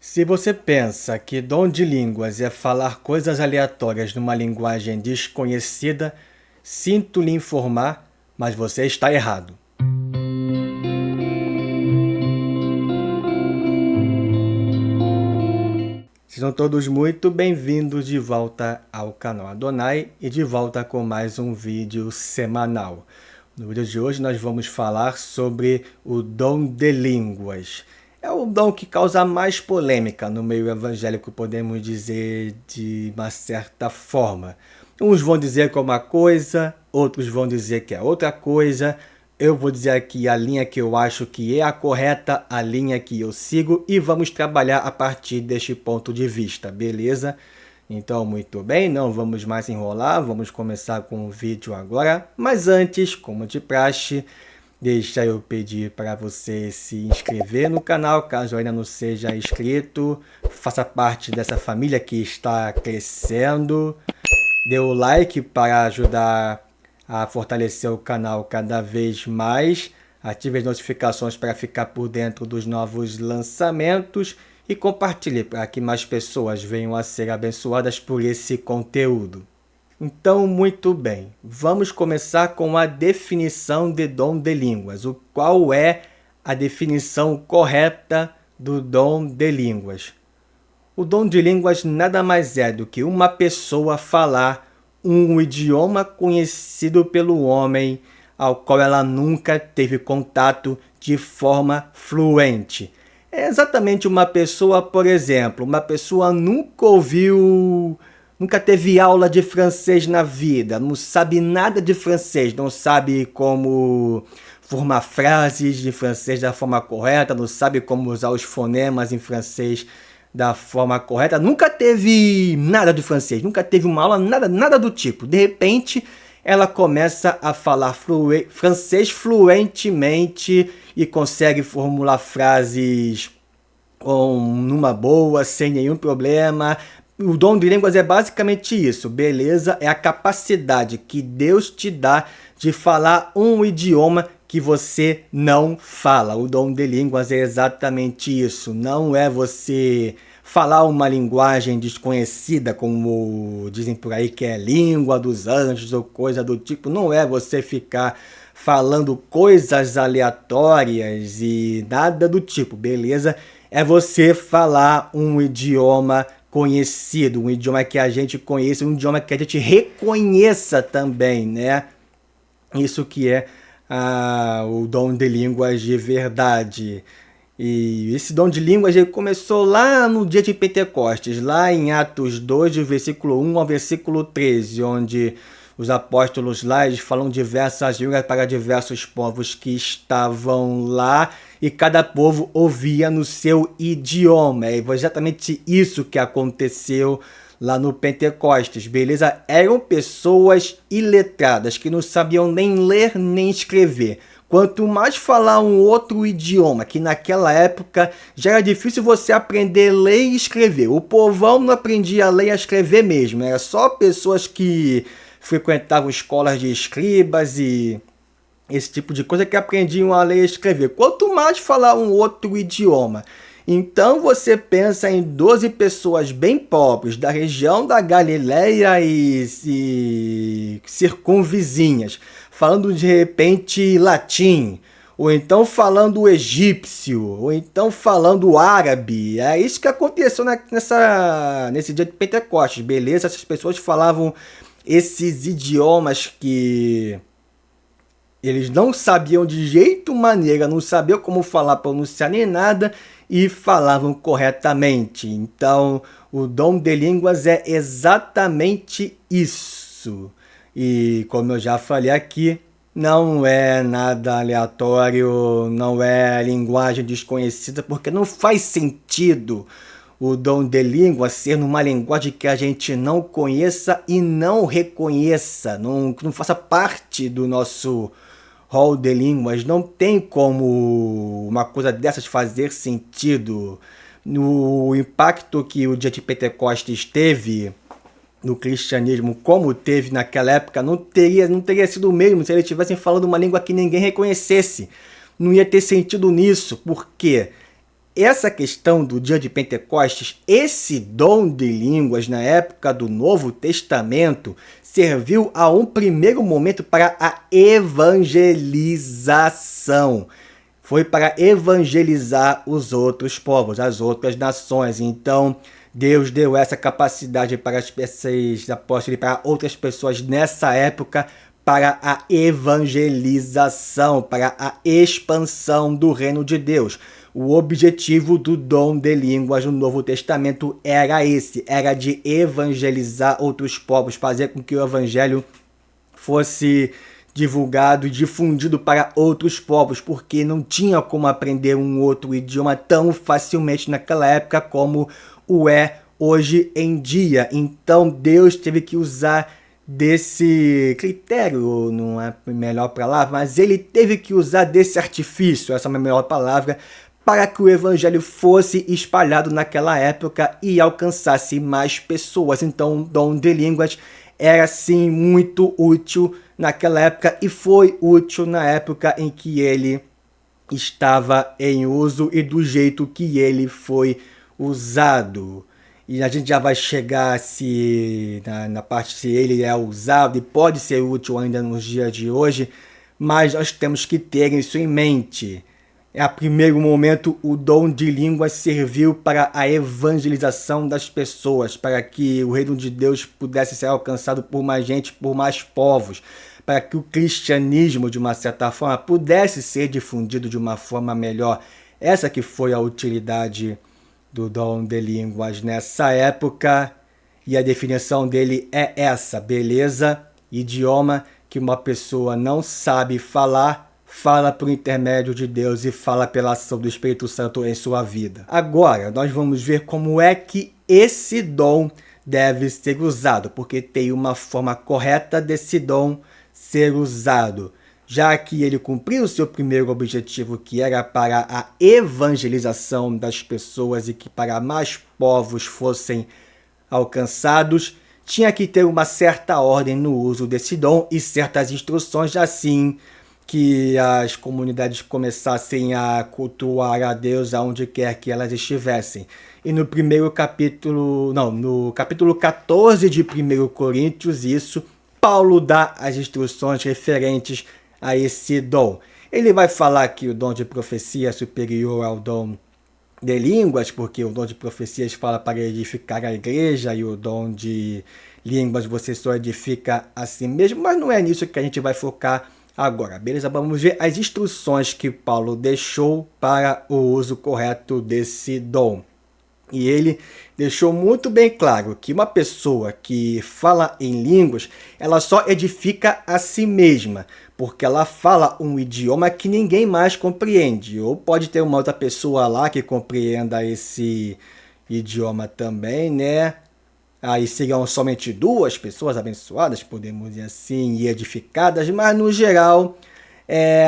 Se você pensa que dom de línguas é falar coisas aleatórias numa linguagem desconhecida, sinto lhe informar, mas você está errado. Sejam todos muito bem-vindos de volta ao canal Adonai e de volta com mais um vídeo semanal. No vídeo de hoje nós vamos falar sobre o dom de línguas. É o dom que causa mais polêmica no meio evangélico, podemos dizer de uma certa forma. Uns vão dizer que é uma coisa, outros vão dizer que é outra coisa. Eu vou dizer aqui a linha que eu acho que é a correta, a linha que eu sigo e vamos trabalhar a partir deste ponto de vista, beleza? Então, muito bem, não vamos mais enrolar, vamos começar com o vídeo agora. Mas antes, como de praxe, deixa eu pedir para você se inscrever no canal, caso ainda não seja inscrito. Faça parte dessa família que está crescendo. Dê o like para ajudar a fortalecer o canal cada vez mais. Ative as notificações para ficar por dentro dos novos lançamentos e compartilhe para que mais pessoas venham a ser abençoadas por esse conteúdo. Então, muito bem, vamos começar com a definição de dom de línguas. Qual é a definição correta do dom de línguas? O dom de línguas nada mais é do que uma pessoa falar um idioma conhecido pelo homem, ao qual ela nunca teve contato de forma fluente. É exatamente uma pessoa, por exemplo, uma pessoa nunca teve aula de francês na vida, não sabe nada de francês, não sabe como formar frases de francês da forma correta, não sabe como usar os fonemas em francês da forma correta, nunca teve nada de francês, nunca teve uma aula, nada do tipo. De repente, ela começa a falar francês fluentemente e consegue formular frases numa boa, sem nenhum problema. O dom de línguas é basicamente isso, beleza? É a capacidade que Deus te dá de falar um idioma que você não fala. O dom de línguas é exatamente isso. Não é você falar uma linguagem desconhecida, como dizem por aí que é língua dos anjos ou coisa do tipo. Não é você ficar falando coisas aleatórias e nada do tipo, beleza? É você falar um idioma conhecido, um idioma que a gente conheça, um idioma que a gente reconheça também, né? Isso que é o dom de línguas de verdade. E esse dom de línguas ele começou lá no dia de Pentecostes, lá em Atos 2, do versículo 1 ao versículo 13, onde os apóstolos lá eles falam diversas línguas para diversos povos que estavam lá e cada povo ouvia no seu idioma. É exatamente isso que aconteceu lá no Pentecostes, beleza? Eram pessoas iletradas, que não sabiam nem ler nem escrever. Quanto mais falar um outro idioma, que naquela época já era difícil você aprender a ler e escrever. O povão não aprendia a ler e a escrever mesmo, era só pessoas que frequentavam escolas de escribas e esse tipo de coisa que aprendiam a ler e escrever. Quanto mais falar um outro idioma. Então você pensa em 12 pessoas bem pobres da região da Galileia e circunvizinhas, falando de repente latim, ou então falando egípcio, ou então falando árabe. É isso que aconteceu nesse dia de Pentecostes, beleza? Essas pessoas falavam esses idiomas que eles não sabiam de jeito maneira, não sabiam como falar, pronunciar nem nada e falavam corretamente. Então, o dom de línguas é exatamente isso. E como eu já falei aqui, não é nada aleatório, não é linguagem desconhecida, porque não faz sentido o dom de língua ser numa linguagem que a gente não conheça e não reconheça, não faça parte do nosso rol de línguas. Não tem como uma coisa dessas fazer sentido. No impacto que o dia de Pentecostes teve no cristianismo, como teve naquela época, não teria sido o mesmo se eles estivessem falando uma língua que ninguém reconhecesse. Não ia ter sentido nisso, porque essa questão do dia de Pentecostes, esse dom de línguas na época do Novo Testamento serviu a um primeiro momento para a evangelização. Foi para evangelizar os outros povos, as outras nações. Então, Deus deu essa capacidade para esses apóstolos e para outras pessoas nessa época para a evangelização, para a expansão do reino de Deus. O objetivo do dom de línguas no Novo Testamento era esse, era de evangelizar outros povos, fazer com que o evangelho fosse divulgado e difundido para outros povos, porque não tinha como aprender um outro idioma tão facilmente naquela época como o é hoje em dia. Então Deus teve que usar desse critério, não é a melhor palavra, mas ele teve que usar desse artifício, essa é a melhor palavra, para que o evangelho fosse espalhado naquela época e alcançasse mais pessoas. Então o dom de línguas era sim muito útil naquela época e foi útil na época em que ele estava em uso e do jeito que ele foi usado. E a gente já vai chegar na parte se ele é usado e pode ser útil ainda nos dias de hoje, mas nós temos que ter isso em mente. A primeiro momento, o dom de línguas serviu para a evangelização das pessoas, para que o reino de Deus pudesse ser alcançado por mais gente, por mais povos, para que o cristianismo, de uma certa forma, pudesse ser difundido de uma forma melhor. Essa que foi a utilidade do dom de línguas nessa época, e a definição dele é essa, beleza? Idioma que uma pessoa não sabe falar, fala por intermédio de Deus e fala pela ação do Espírito Santo em sua vida. Agora, nós vamos ver como é que esse dom deve ser usado, porque tem uma forma correta desse dom ser usado. Já que ele cumpriu o seu primeiro objetivo, que era para a evangelização das pessoas e que para mais povos fossem alcançados, tinha que ter uma certa ordem no uso desse dom e certas instruções, assim que as comunidades começassem a cultuar a Deus aonde quer que elas estivessem. E no capítulo 14 de 1 Coríntios, Paulo dá as instruções referentes a esse dom. Ele vai falar que o dom de profecia é superior ao dom de línguas, porque o dom de profecias fala para edificar a igreja e o dom de línguas você só edifica a si mesmo, mas não é nisso que a gente vai focar agora, beleza? Vamos ver as instruções que Paulo deixou para o uso correto desse dom. E ele deixou muito bem claro que uma pessoa que fala em línguas, ela só edifica a si mesma, porque ela fala um idioma que ninguém mais compreende. Ou pode ter uma outra pessoa lá que compreenda esse idioma também, né? Aí seriam somente duas pessoas abençoadas, podemos dizer assim, e edificadas, mas no geral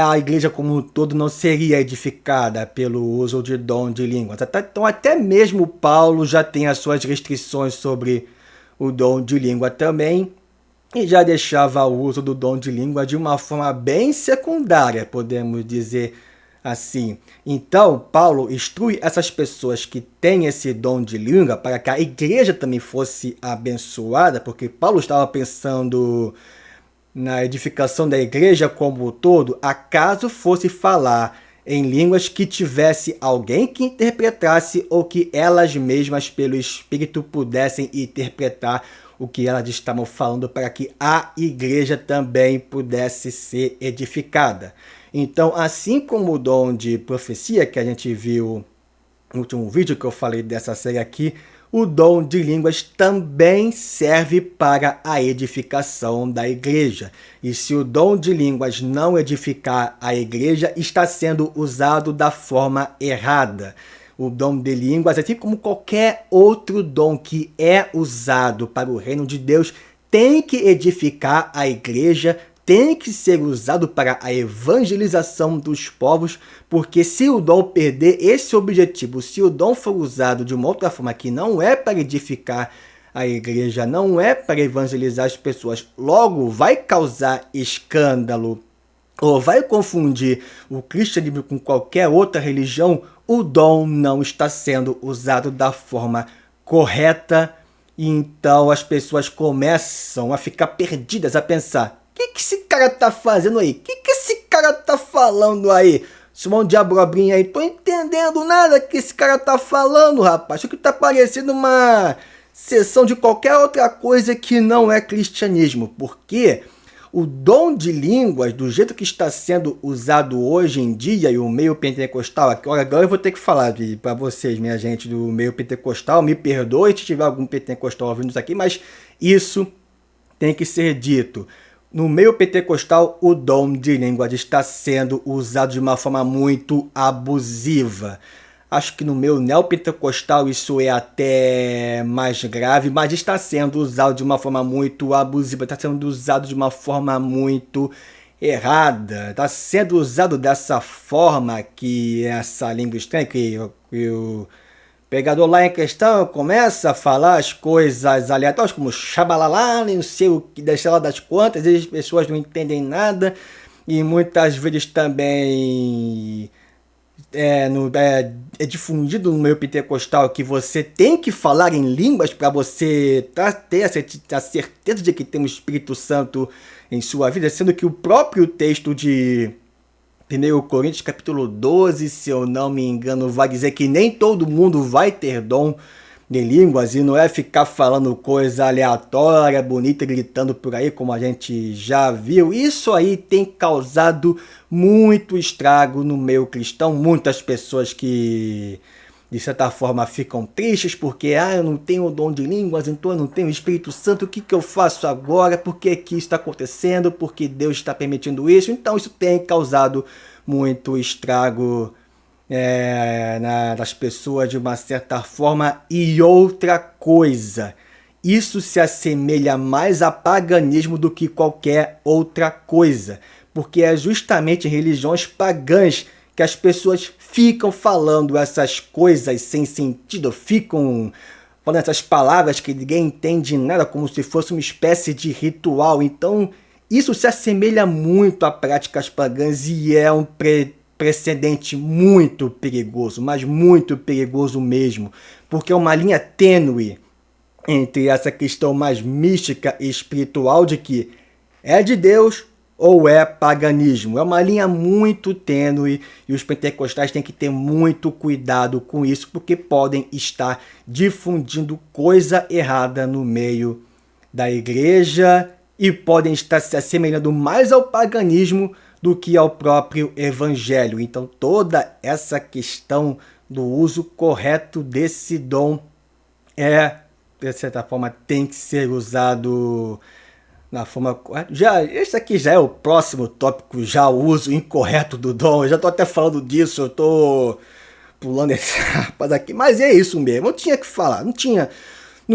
a igreja como um todo não seria edificada pelo uso de dom de línguas. Então até mesmo Paulo já tem as suas restrições sobre o dom de língua também, e já deixava o uso do dom de língua de uma forma bem secundária, podemos dizer assim. Então, Paulo instrui essas pessoas que têm esse dom de língua para que a igreja também fosse abençoada, porque Paulo estava pensando na edificação da igreja como um todo, acaso fosse falar em línguas que tivesse alguém que interpretasse ou que elas mesmas, pelo Espírito, pudessem interpretar o que elas estavam falando para que a igreja também pudesse ser edificada. Então, assim como o dom de profecia que a gente viu no último vídeo que eu falei dessa série aqui, o dom de línguas também serve para a edificação da igreja. E se o dom de línguas não edificar a igreja, está sendo usado da forma errada. O dom de línguas, assim como qualquer outro dom que é usado para o reino de Deus, tem que edificar a igreja, tem que ser usado para a evangelização dos povos, porque se o dom perder esse objetivo, se o dom for usado de uma outra forma que não é para edificar a igreja, não é para evangelizar as pessoas, logo vai causar escândalo, ou vai confundir o cristianismo com qualquer outra religião, o dom não está sendo usado da forma correta. E então as pessoas começam a ficar perdidas, a pensar: o que esse cara tá fazendo aí? O que esse cara tá falando aí? Esse monte de abrobrinha aí, tô entendendo nada que esse cara tá falando, rapaz. Isso que tá parecendo uma sessão de qualquer outra coisa que não é cristianismo. Porque o dom de línguas, do jeito que está sendo usado hoje em dia, e o meio pentecostal, agora eu vou ter que falar para vocês, minha gente, do meio pentecostal, me perdoe se tiver algum pentecostal ouvindo isso aqui, mas isso tem que ser dito. No meio pentecostal, o dom de línguas está sendo usado de uma forma muito abusiva. Acho que no meio neopentecostal isso é até mais grave, mas está sendo usado de uma forma muito abusiva, está sendo usado de uma forma muito errada. Está sendo usado dessa forma que essa língua estranha, que o pegador lá em questão começa a falar as coisas aleatórias, como xabalalá, não sei o que, deixa lá das quantas, e as pessoas não entendem nada, e muitas vezes também é difundido no meio pentecostal que você tem que falar em línguas para você ter a certeza de que tem o Espírito Santo em sua vida, sendo que o próprio texto de 1 Coríntios capítulo 12, se eu não me engano, vai dizer que nem todo mundo vai ter dom de línguas, e não é ficar falando coisa aleatória, bonita, gritando por aí, como a gente já viu. Isso aí tem causado muito estrago no meio cristão. Muitas pessoas que, de certa forma, ficam tristes porque eu não tenho o dom de línguas, então eu não tenho o Espírito Santo, o que eu faço agora? Por que isso está acontecendo? Por que Deus está permitindo isso? Então isso tem causado muito estrago das pessoas de uma certa forma. E outra coisa, isso se assemelha mais a paganismo do que qualquer outra coisa, porque é justamente em religiões pagãs que as pessoas ficam falando essas coisas sem sentido, ficam falando essas palavras que ninguém entende nada, como se fosse uma espécie de ritual. Então isso se assemelha muito a práticas pagãs e é um precedente muito perigoso, mas muito perigoso mesmo, porque é uma linha tênue entre essa questão mais mística e espiritual de que é de Deus ou é paganismo. É uma linha muito tênue e os pentecostais têm que ter muito cuidado com isso, porque podem estar difundindo coisa errada no meio da igreja e podem estar se assemelhando mais ao paganismo do que ao próprio evangelho. Então toda essa questão do uso correto desse dom de certa forma, tem que ser usado na forma correta. Esse aqui já é o próximo tópico, já o uso incorreto do dom. Eu já estou até falando disso, eu estou pulando esse rapaz aqui, mas é isso mesmo, eu tinha que falar, não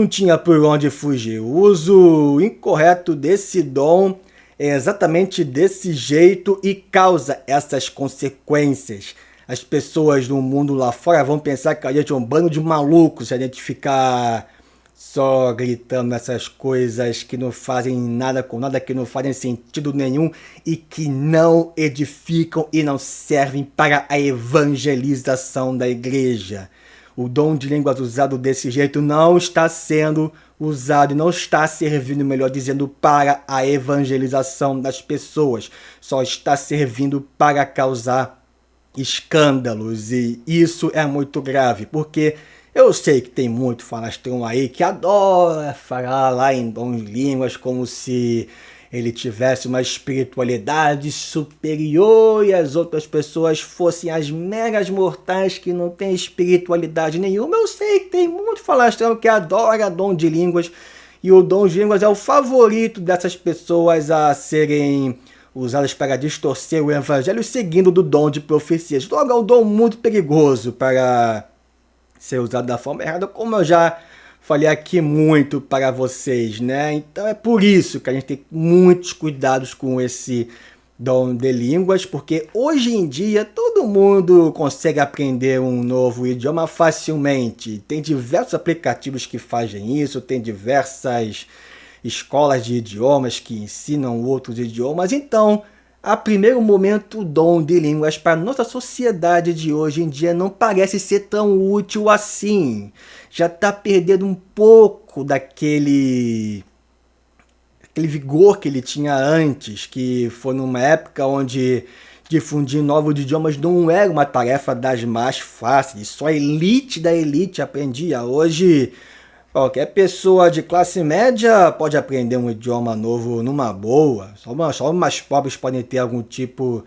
tinha por onde fugir. O uso incorreto desse dom é exatamente desse jeito e causa essas consequências. As pessoas no mundo lá fora vão pensar que a gente é um bando de malucos se a gente ficar só gritando essas coisas que não fazem nada com nada, que não fazem sentido nenhum e que não edificam e não servem para a evangelização da igreja. O dom de línguas usado desse jeito não está sendo usado e não está servindo, melhor dizendo, para a evangelização das pessoas. Só está servindo para causar escândalos, e isso é muito grave, porque eu sei que tem muito falastrão aí que adora falar lá em dons de línguas como se ele tivesse uma espiritualidade superior e as outras pessoas fossem as meras mortais que não têm espiritualidade nenhuma. Eu sei que tem muito falastrão que adora dom de línguas, e o dom de línguas é o favorito dessas pessoas a serem usadas para distorcer o evangelho, seguindo do dom de profecias. Logo, é um dom muito perigoso para ser usado da forma errada, como eu já falei aqui muito para vocês, né? Então é por isso que a gente tem muitos cuidados com esse dom de línguas, porque hoje em dia todo mundo consegue aprender um novo idioma facilmente. Tem diversos aplicativos que fazem isso, tem diversas escolas de idiomas que ensinam outros idiomas. Então A primeiro momento, o dom de línguas para nossa sociedade de hoje em dia não parece ser tão útil assim. Já está perdendo um pouco aquele vigor que ele tinha antes, que foi numa época onde difundir novos idiomas não era uma tarefa das mais fáceis, só a elite da elite aprendia. Hoje, qualquer pessoa de classe média pode aprender um idioma novo numa boa. Só mais pobres podem ter algum tipo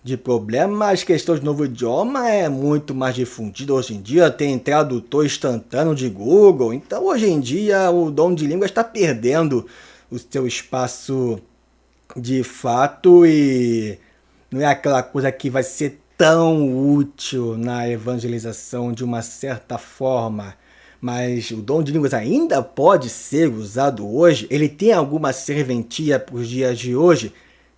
de problema, mas questão de novo idioma é muito mais difundida hoje em dia. Tem tradutor instantâneo de Google, então hoje em dia o dom de língua está perdendo o seu espaço de fato e não é aquela coisa que vai ser tão útil na evangelização de uma certa forma. Mas o dom de línguas ainda pode ser usado hoje? Ele tem alguma serventia para os dias de hoje?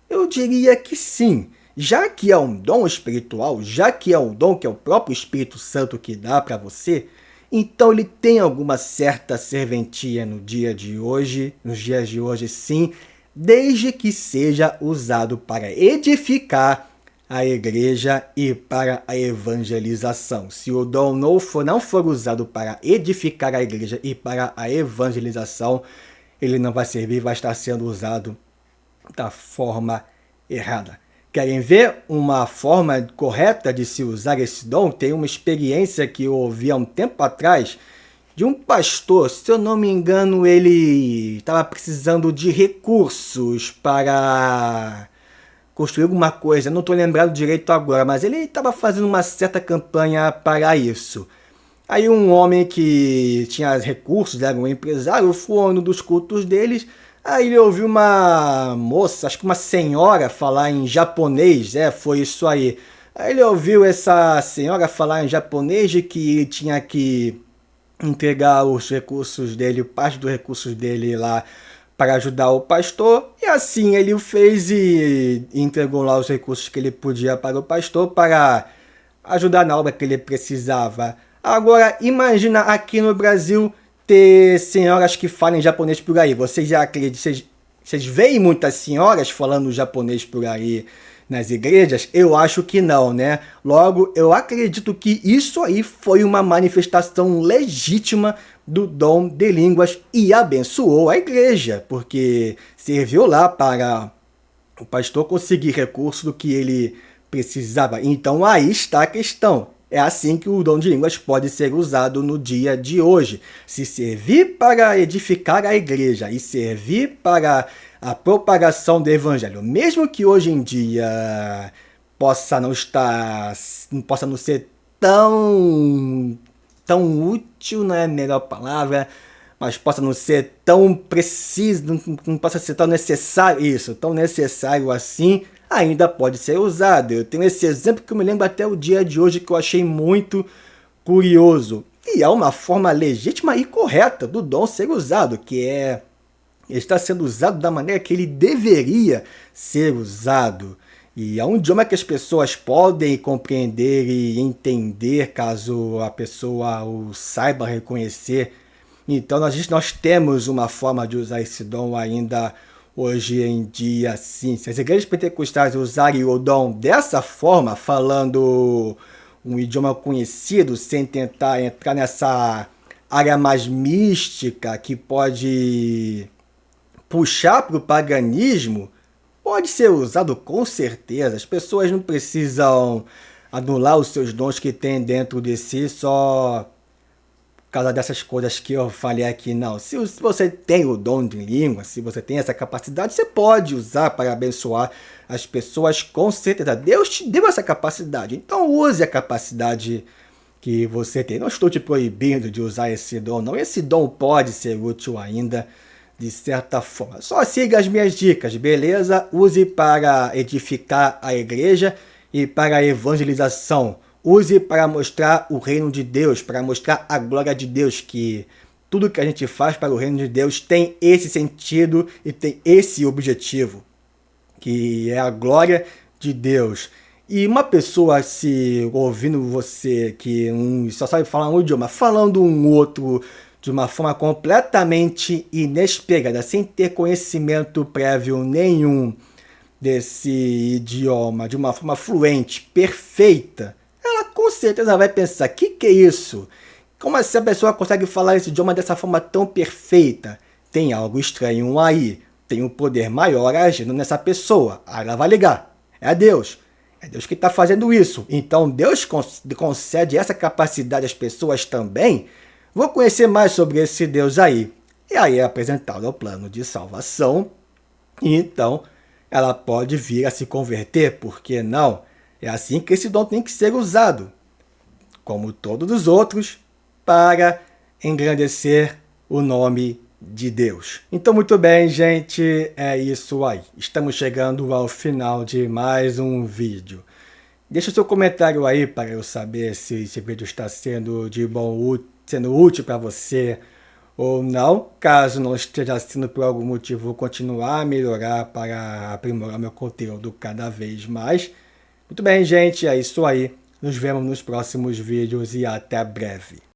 Eu diria que sim. Já que é um dom espiritual, já que é um dom que é o próprio Espírito Santo que dá para você, então ele tem alguma certa serventia no dia de hoje, nos dias de hoje sim, desde que seja usado para edificar a igreja e para a evangelização. Se o dom não for usado para edificar a igreja e para a evangelização, ele não vai servir, vai estar sendo usado da forma errada. Querem ver uma forma correta de se usar esse dom? Tem uma experiência que eu ouvi há um tempo atrás de um pastor, se eu não me engano, ele estava precisando de recursos para construir alguma coisa, não estou lembrado direito agora, mas ele estava fazendo uma certa campanha para isso. Aí um homem que tinha recursos, era um empresário, foi um dos cultos deles. Aí ele ouviu uma moça, acho que uma senhora, falar em japonês, foi isso aí. Aí ele ouviu essa senhora falar em japonês de que tinha que entregar os recursos dele, parte dos recursos dele lá para ajudar o pastor. E assim ele o fez e entregou lá os recursos que ele podia para o pastor para ajudar na obra que ele precisava. Agora, imagina aqui no Brasil ter senhoras que falam japonês por aí. Vocês já acreditam? Vocês veem muitas senhoras falando japonês por aí nas igrejas? Eu acho que não, né? Logo, eu acredito que isso aí foi uma manifestação legítima do dom de línguas e abençoou a igreja, porque serviu lá para o pastor conseguir recursos do que ele precisava. Então aí está a questão. É assim que o dom de línguas pode ser usado no dia de hoje. Se servir para edificar a igreja e servir para a propagação do evangelho, mesmo que hoje em dia possa não ser tão útil, não é a melhor palavra, mas possa não ser tão preciso, não possa ser tão necessário, tão necessário assim, ainda pode ser usado. Eu tenho esse exemplo que eu me lembro até o dia de hoje que eu achei muito curioso. E é uma forma legítima e correta do dom ser usado, que está sendo usado da maneira que ele deveria ser usado. E é um idioma que as pessoas podem compreender e entender caso a pessoa o saiba reconhecer. Então nós temos uma forma de usar esse dom ainda hoje em dia, sim. Se as igrejas pentecostais usarem o dom dessa forma, falando um idioma conhecido, sem tentar entrar nessa área mais mística que pode puxar para o paganismo, pode ser usado com certeza. As pessoas não precisam anular os seus dons que tem dentro de si só por causa dessas coisas que eu falei aqui, não. Se você tem o dom de língua, se você tem essa capacidade, você pode usar para abençoar as pessoas com certeza. Deus te deu essa capacidade, então use a capacidade que você tem. Não estou te proibindo de usar esse dom, não. Esse dom pode ser útil ainda, de certa forma. Só siga as minhas dicas, beleza? Use para edificar a igreja e para a evangelização. Use para mostrar o reino de Deus, para mostrar a glória de Deus, que tudo que a gente faz para o reino de Deus tem esse sentido e tem esse objetivo, que é a glória de Deus. E uma pessoa se ouvindo você que só sabe falar um idioma, falando um outro de uma forma completamente inesperada, sem ter conhecimento prévio nenhum desse idioma de uma forma fluente, perfeita, ela com certeza vai pensar: que é isso? Como assim a pessoa consegue falar esse idioma dessa forma tão perfeita? Tem algo estranho aí. Tem um poder maior agindo nessa pessoa. Aí ela vai ligar. É Deus. É Deus que está fazendo isso. Então Deus concede essa capacidade às pessoas também. Vou conhecer mais sobre esse Deus aí. E aí é apresentado o plano de salvação. E então ela pode vir a se converter, por que não? É assim que esse dom tem que ser usado, como todos os outros, para engrandecer o nome de Deus. Então, muito bem, gente, é isso aí. Estamos chegando ao final de mais um vídeo. Deixa o seu comentário aí para eu saber se esse vídeo está sendo sendo útil para você ou não. Caso não esteja sendo por algum motivo, vou continuar a melhorar para aprimorar meu conteúdo cada vez mais. Muito bem, gente, é isso aí. Nos vemos nos próximos vídeos e até breve.